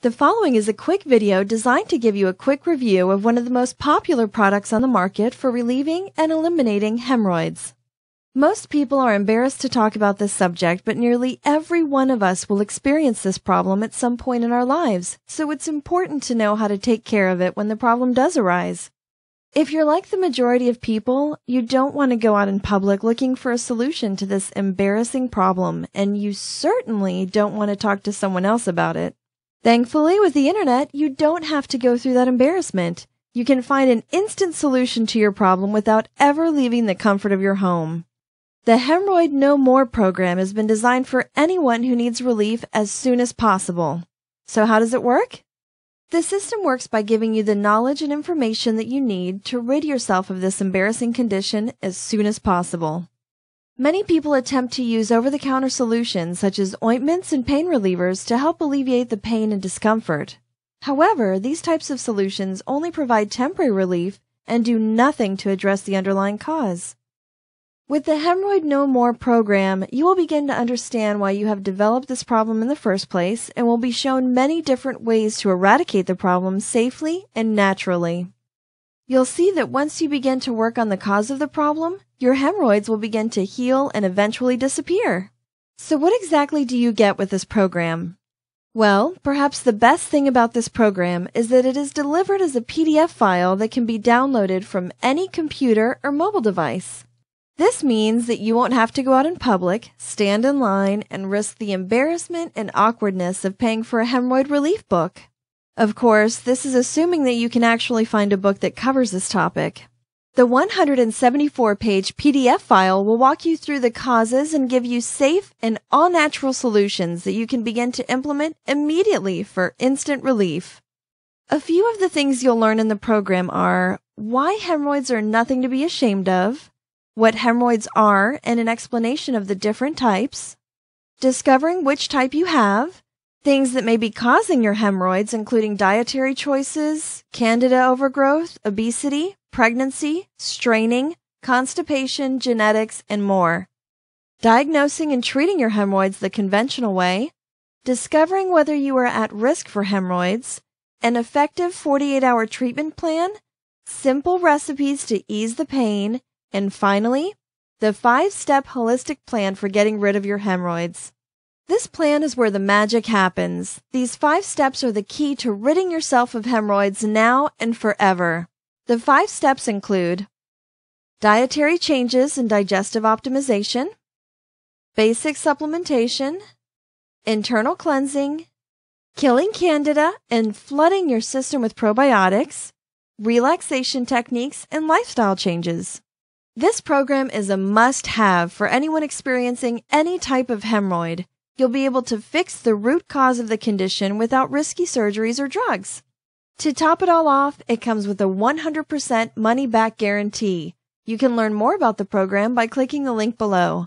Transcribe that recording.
The following is a quick video designed to give you a quick review of one of the most popular products on the market for relieving and eliminating hemorrhoids. Most people are embarrassed to talk about this subject, but nearly every one of us will experience this problem at some point in our lives, so it's important to know how to take care of it when the problem does arise. If you're like the majority of people, you don't want to go out in public looking for a solution to this embarrassing problem, and you certainly don't want to talk to someone else about it. Thankfully, with the internet, you don't have to go through that embarrassment. You can find an instant solution to your problem without ever leaving the comfort of your home. The Hemorrhoid No More program has been designed for anyone who needs relief as soon as possible. So how does it work? The system works by giving you the knowledge and information that you need to rid yourself of this embarrassing condition as soon as possible. Many people attempt to use over-the-counter solutions such as ointments and pain relievers to help alleviate the pain and discomfort. However, these types of solutions only provide temporary relief and do nothing to address the underlying cause. With the Hemorrhoid No More program, you will begin to understand why you have developed this problem in the first place and will be shown many different ways to eradicate the problem safely and naturally. You'll see that once you begin to work on the cause of the problem, your hemorrhoids will begin to heal and eventually disappear. So what exactly do you get with this program? Well, perhaps the best thing about this program is that it is delivered as a PDF file that can be downloaded from any computer or mobile device. This means that you won't have to go out in public, stand in line, and risk the embarrassment and awkwardness of paying for a hemorrhoid relief book. Of course, this is assuming that you can actually find a book that covers this topic. The 174-page PDF file will walk you through the causes and give you safe and all-natural solutions that you can begin to implement immediately for instant relief. A few of the things you'll learn in the program are why hemorrhoids are nothing to be ashamed of, what hemorrhoids are and an explanation of the different types, discovering which type you have, things that may be causing your hemorrhoids including dietary choices, candida overgrowth, obesity, pregnancy, straining, constipation, genetics, and more. Diagnosing and treating your hemorrhoids the conventional way, discovering whether you are at risk for hemorrhoids, an effective 48-hour treatment plan, simple recipes to ease the pain, and finally, the 5-step holistic plan for getting rid of your hemorrhoids. This plan is where the magic happens. These 5 steps are the key to ridding yourself of hemorrhoids now and forever. The 5 steps include dietary changes and digestive optimization, basic supplementation, internal cleansing, killing candida and flooding your system with probiotics, relaxation techniques, and lifestyle changes. This program is a must-have for anyone experiencing any type of hemorrhoid. You'll be able to fix the root cause of the condition without risky surgeries or drugs. To top it all off, it comes with a 100% money-back guarantee. You can learn more about the program by clicking the link below.